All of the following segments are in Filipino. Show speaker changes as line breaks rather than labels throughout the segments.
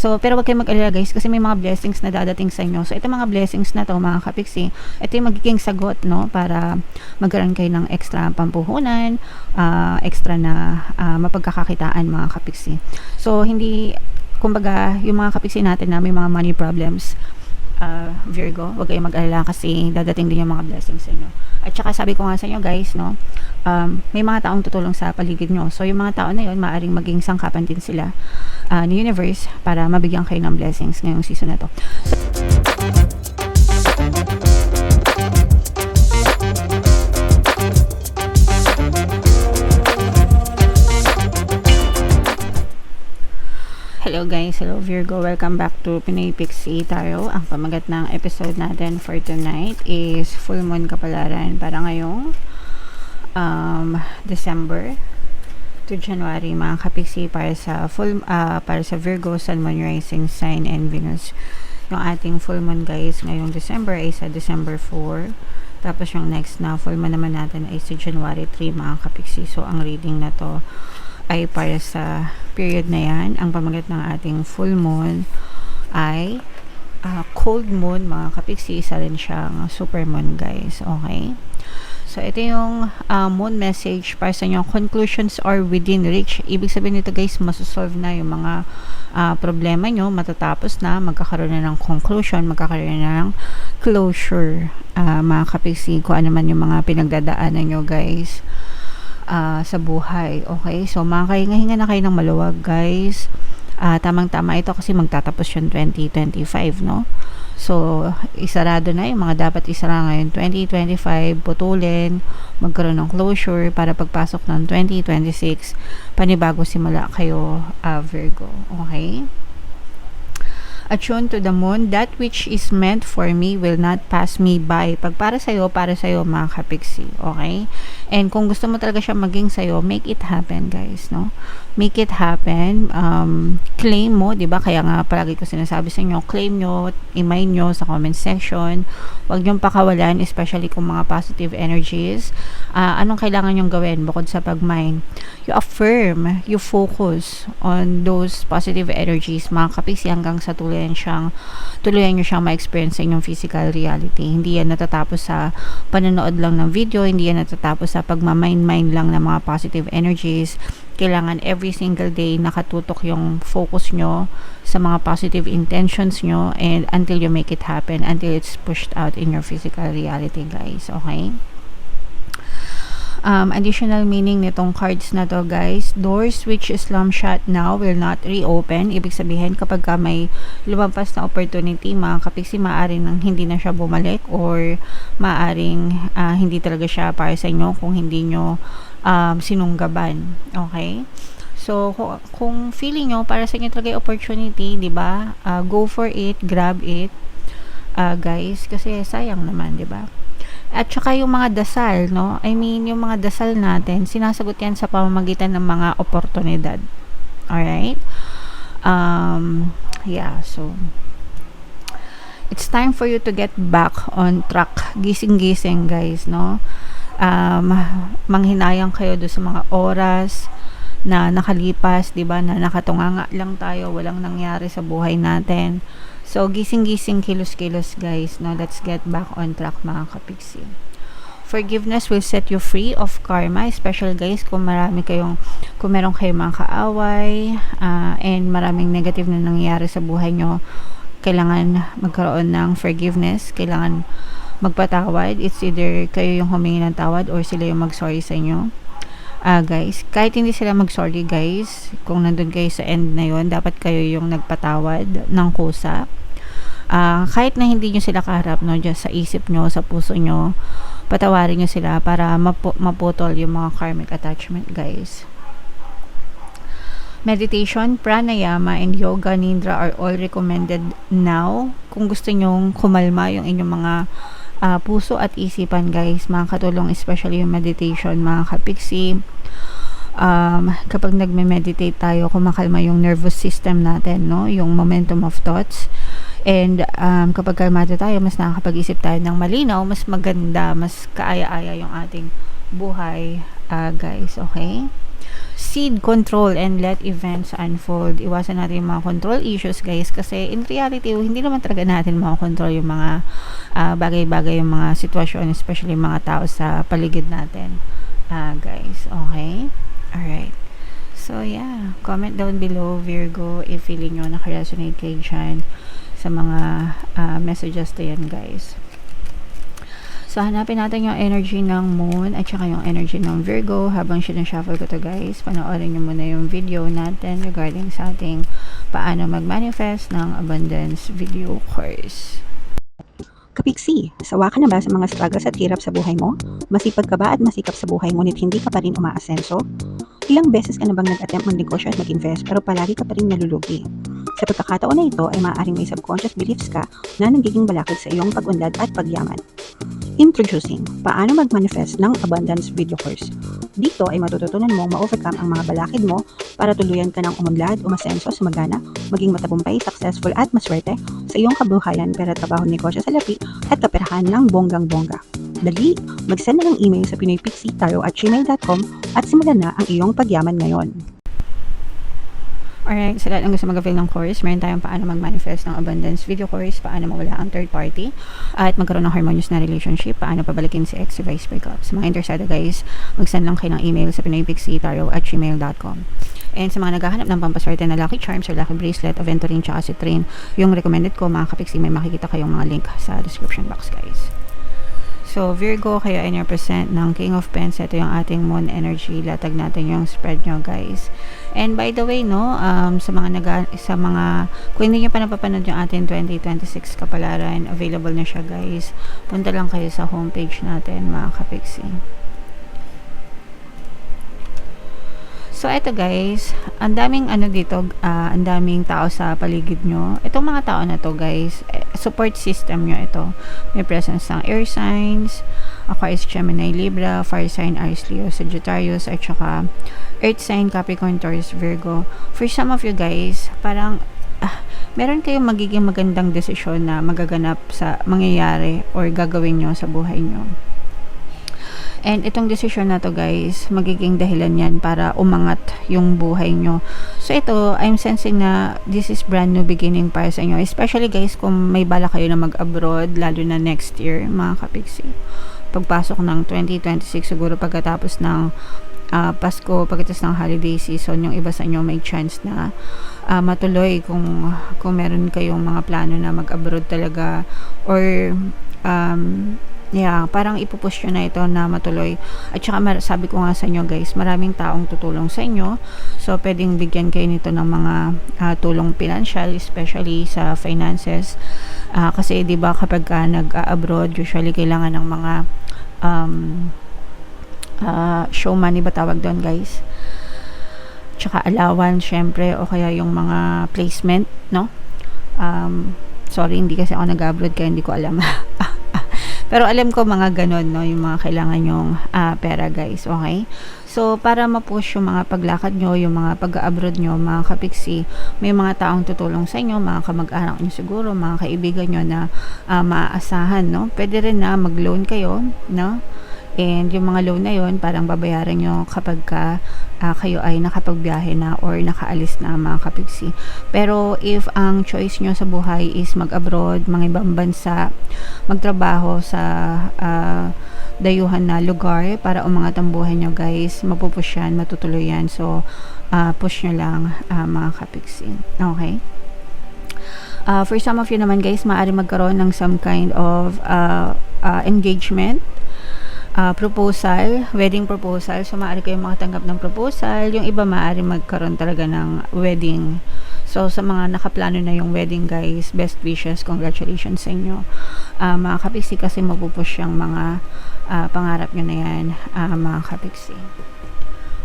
So, pero wag kayong mag-alala guys kasi may mga blessings na dadating sa inyo. So, ito mga blessings na to mga kapiksi, ito yung magiging sagot, no, para magkaroon kayo ng extra pampuhunan, extra na mapagkakakitaan mga kapiksi. So, hindi, kumbaga, yung mga kapiksi natin na may mga money problems, Virgo, wag kayong mag-alala kasi dadating din yung mga blessings sa inyo. At saka sabi ko nga sa inyo guys, no, may mga taong tutulong sa paligid nyo. So yung mga tao na yun, maaaring maging sangkapan din sila ni universe para mabigyan kayo ng blessings ngayong season na to. Hello guys, hello Virgo, welcome back to Pinoy Pixie Tarot. Ang pamagat ng episode natin for tonight is full moon kapalaran para ngayong December to January mga kapixie para sa para sa Virgo, Sun, Moon, Rising Sign and Venus. Yung ating full moon guys ngayong December ay sa December 4. Tapos yung next na full moon naman natin ay sa January 3 mga kapixie. So ang reading na to ay para sa period na yan. Ang pamagat ng ating full moon ay cold moon mga kapiksi, isa rin siyang super moon guys, okay? So ito yung moon message para sa inyo. Conclusions are within reach. Ibig sabihin nito guys, masosolve na yung mga problema nyo, matatapos na, magkakaroon na ng conclusion, magkakaroon na ng closure mga kapiksi, kung ano man yung mga pinagdadaanan nyo guys sa buhay. Okay, so makahinga na kayo ng maluwag guys. Tamang-tama ito kasi magtatapos yung 2025, no? So isarado na yung mga dapat isara ngayon 2025, putulin, magkaroon ng closure para pagpasok ng 2026 panibago simula kayo, Virgo. Okay, attune to the moon, that which is meant for me will not pass me by. Pag para sa'yo mga kapiksi, okay? And kung gusto mo talaga siya maging sa'yo, make it happen guys, no? Make it happen. Claim mo, diba? Kaya nga palagi ko sinasabi sa inyo, claim nyo, i-mine nyo sa comment section. Huwag nyong pakawalan, especially kung mga positive energies. Anong kailangan nyong gawin bukod sa pag-mine? You affirm, you focus on those positive energies mga kapiksi hanggang sa tuluyan nyo siyang ma-experience sa inyong physical reality. Hindi yan natatapos sa panonood lang ng video, hindi yan natatapos sa pagmamine-mine lang ng mga positive energies. Kailangan every single day nakatutok yung focus nyo sa mga positive intentions nyo and until you make it happen, until it's pushed out in your physical reality guys, okay? Additional meaning nitong cards na to guys, doors which Islam shut now will not reopen. Ibig sabihin kapag may lumampas na opportunity mga kapiksi, maaaring nang hindi na siya bumalik or maaaring hindi talaga siya para sa inyo kung hindi nyo sinunggaban, okay? So kung feeling nyo para sa inyo talaga yung opportunity, di ba, go for it, grab it guys, kasi sayang naman, di ba? At saka yung mga dasal, no? I mean, yung mga dasal natin, sinasagot yan sa pamamagitan ng mga oportunidad. Alright? Yeah, so it's time for you to get back on track. Gising-gising, guys, no? Manghinayang kayo doon sa mga oras na nakalipas, di ba? Na nakatunganga lang tayo, walang nangyari sa buhay natin. So, gising-gising, kilos-kilos guys. Now, let's get back on track mga kapiksi. Forgiveness will set you free of karma. Especially guys, kung meron kayong mga kaaway and maraming negative na nangyayari sa buhay nyo, kailangan magkaroon ng forgiveness. Kailangan magpatawad. It's either kayo yung humingi ng tawad or sila yung mag-sorry sa inyo. Guys, kahit hindi sila mag-sorry guys, kung nandun kayo sa end na yon, dapat kayo yung nagpatawad ng kusa. Kahit na hindi nyo sila kaharap, no, just sa isip nyo, sa puso nyo, patawarin nyo sila para maputol yung mga karmic attachment guys. Meditation, pranayama, and yoga nidra are all recommended now. Kung gusto nyong kumalma yung inyong mga puso at isipan guys, makakatulong especially yung meditation mga kapiksi. Kapag nagme-meditate tayo, kumakalma yung nervous system natin, no? Yung momentum of thoughts. And kapag kalmado tayo, mas nakakapag-isip tayo ng malinaw, mas maganda, mas kaaya-aya yung ating buhay guys, okay? Seed control and let events unfold. Iwasan natin yung mga control issues, guys, kasi in reality, hindi naman talaga natin makakontrol yung mga bagay-bagay, yung mga sitwasyon, especially yung mga tao sa paligid natin, guys, okay? Alright. So, yeah. Comment down below, Virgo, if feeling nyo nakaresonate kayo dyan sa mga messages to yan, guys. So, hanapin natin yung energy ng Moon at saka yung energy ng Virgo. Habang sinashuffle ko to, guys, panoorin nyo muna yung video natin regarding sa ating paano mag-manifest ng abundance video course.
Kapiksi, sawa ka na ba sa mga struggles at hirap sa buhay mo? Masipag ka ba at masikap sa buhay ngunit hindi ka pa rin umaasenso? Ilang beses ka na bang nag-attempt mag-negosyo at mag-invest pero palagi ka pa rin nalulugi? Sa pagkakataon na ito ay maaaring may subconscious beliefs ka na nagiging balakid sa iyong pag-unlad at pagyaman. Introducing, paano mag-manifest ng abundance video course. Dito ay matututunan mong ma-overcome ang mga balakid mo para tuluyan ka ng umunlad, umasenso, sumagana, maging matagumpay, successful at maswerte sa iyong kabuhayan, pera, trabaho, negosyo, salapi at kaperahan ng bonggang-bongga. Dali, mag-send na ng email sa pinoypixie@gmail.com at simulan na ang iyong pagyaman ngayon.
Alright, sa lahat ng gusto mag-avail ng course, meron tayong paano mag-manifest ng abundance video course, paano mawala ang third party, at magkaroon ng harmonious na relationship, paano pabalikin si ex, si vice breakup. Sa mga interesado, guys, mag-send lang kayo ng email sa pinoypixie@gmail.com. And sa mga naghahanap ng pampaswerte na lucky charms or lucky bracelet, aventurine, tsaka citrine, yung recommended ko, mga kapixie, may makikita kayong mga link sa description box, guys. So, Virgo, kayo ay represent ng King of Pens. Ito yung ating moon energy. Latag natin yung spread nyo, guys. And by the way, no, sa mga, kung hindi nyo pa napapanood yung ating 2026 kapalaran, available na siya, guys. Punta lang kayo sa homepage natin, mga kapixie. So, eto, guys, ang daming dito, ang daming tao sa paligid nyo. Itong mga tao na to, guys, support system nyo ito. May presence ng air signs, Aquarius, Gemini, Libra, fire sign, Aries, Leo, Sagittarius, at saka earth sign, Capricorn, Taurus, Virgo. For some of you guys, parang meron kayong magiging magandang desisyon na magaganap sa mangyayari or gagawin nyo sa buhay nyo. And itong decision na to, guys, magiging dahilan yan para umangat yung buhay nyo. So ito, I'm sensing na this is brand new beginning para sa inyo. Especially, guys, kung may bala kayo na mag-abroad, lalo na next year, mga kapixie. Pagpasok ng 2026, siguro pagkatapos ng Pasko, pagkatapos ng holiday season, yung iba sa inyo may chance na matuloy kung meron kayong mga plano na mag-abroad talaga, or yeah, parang ipupush nyo na ito na matuloy. At saka sabi ko nga sa inyo, guys, maraming taong tutulong sa inyo. So, pwedeng bigyan kayo nito ng mga tulong financial, especially sa finances. Kasi, di ba, kapag nag-abroad, usually kailangan ng mga show money ba tawag doon, guys? Tsaka allowance, syempre, o kaya yung mga placement, no? Sorry, hindi kasi ako nag-abroad kaya hindi ko alam. Pero alam ko mga ganon, no, yung mga kailangan yung pera, guys, okay? So, para ma-push yung mga paglakad nyo, yung mga pag-abroad nyo, mga kapixie, may mga taong tutulong sa inyo, mga kamag-anak nyo siguro, mga kaibigan nyo na maaasahan, no? Pwede rin na mag-loan kayo, no? And yung mga loan na yun, parang babayaran nyo kapag kayo ay nakapagbiyahe na or nakaalis na, mga kapixie. Pero if ang choice nyo sa buhay is mag-abroad, mga ibang bansa, magtrabaho sa dayuhan na lugar para umangat ang buhay nyo, guys, mapupush yan, matutuloy yan. So, push nyo lang, mga kapixie. Okay? For some of you naman, guys, maaari magkaroon ng some kind of engagement, proposal, wedding proposal. So, maaari kayong makatanggap ng proposal. Yung iba, maaari magkaroon talaga ng wedding. So, sa mga nakaplano na yung wedding, guys, best wishes, congratulations sa inyo. Mga kapixie, kasi mapupush yung mga pangarap nyo na yan, mga kapixie.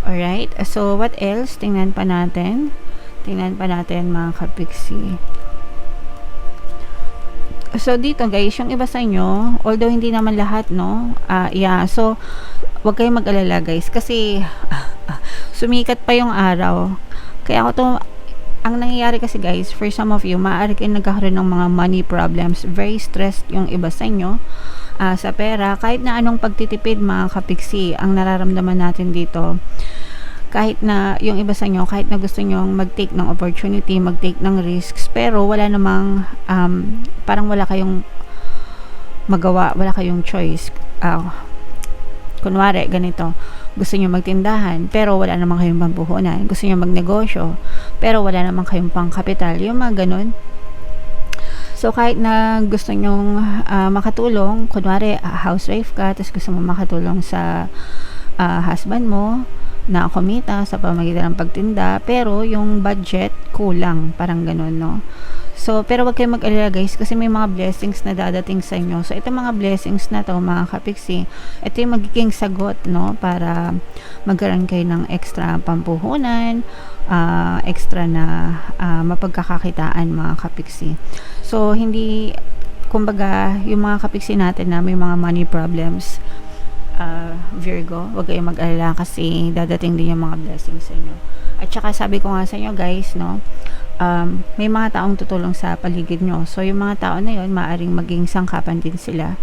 Alright, so what else? Tingnan pa natin, mga kapixie. So, dito, guys, yung iba sa inyo, although hindi naman lahat, no? Yeah, so, wag kayong mag-alala, guys, kasi sumikat pa yung araw. Kaya ako to, ang nangyayari kasi guys, for some of you, maaari kayo nagkakaroon ng mga money problems. Very stressed yung iba sa inyo sa pera. Kahit na anong pagtitipid mga kapiksi, ang nararamdaman natin dito, kahit na yung iba sa inyo, kahit na gusto nyo mag-take ng opportunity, mag-take ng risks, pero wala namang, parang wala kayong magawa, wala kayong choice. Kunwari, ganito, gusto nyo magtindahan, pero wala namang kayong pampuhunan. Gusto nyo magnegosyo, pero wala namang kayong pangkapital. Yung mga ganun. So, kahit na gusto nyong makatulong, kunwari, housewife ka, tapos gusto mo makatulong sa husband mo, na kumita sa pamamagitan ng pagtinda, pero yung budget kulang, parang ganun, no? So, pero wag kayong mag-alala guys, kasi may mga blessings na dadating sa inyo. So, itong mga blessings na to, mga kapiksi, ito yung magiging sagot, no? Para magkaroon kayo ng extra pampuhunan, extra na mapagkakakitaan, mga kapiksi. So, hindi, kumbaga, yung mga kapiksi natin na may mga money problems, Virgo, wag kayong mag-alala kasi dadating din yung mga blessings sa inyo. At saka sabi ko nga sa inyo guys, no, may mga taong tutulong sa paligid nyo. So yung mga tao na yun, maaring maging sangkapan din sila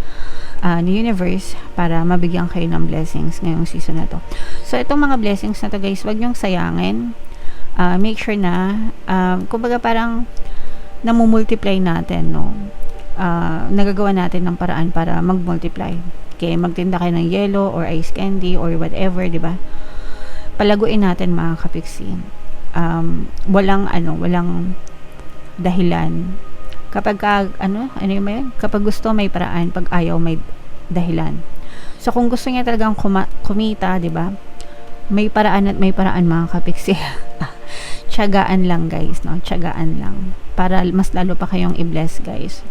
ni universe para mabigyan kayo ng blessings ngayong season na to. So itong mga blessings na to guys, wag nyong sayangin. Make sure na kumbaga parang namumultiply natin, no, nagagawa natin ng paraan para mag-multiply. Okay, magtinda kayo ng yellow or ice candy or whatever, di ba? Palaguin natin mga kapiksi. Walang dahilan. Kapag kapag gusto may paraan, pag ayaw may dahilan. So kung gusto niya talagang kumita, di ba? May paraan at may paraan mga kapiksi. Tiyagaan lang guys, no? Tiyagaan lang para mas lalo pa kayong i-bless guys.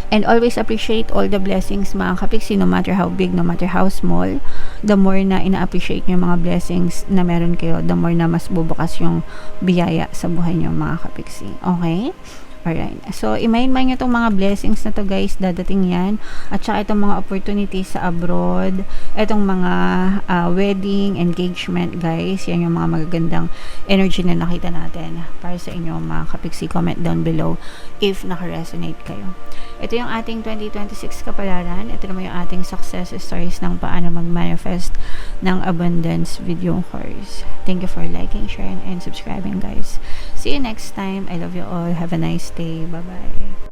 And always appreciate all the blessings mga kapiksi, no matter how big, no matter how small. The more na ina-appreciate nyo mga blessings na meron kayo, the more na mas bubukas yung biyaya sa buhay nyo mga kapiksi. Okay? Alright. So, i-mind nyo itong mga blessings na to guys, dadating yan. At saka itong mga opportunities sa abroad, itong mga wedding, engagement guys, yan yung mga magagandang energy na nakita natin para sa inyo mga kapiksi. Comment down below if naka-resonate kayo. Ito yung ating 2026 kapalaran. Ito naman yung ating success stories ng paano mag-manifest ng abundance video course. Thank you for liking, sharing, and subscribing guys. See you next time. I love you all. Have a nice day. Bye-bye.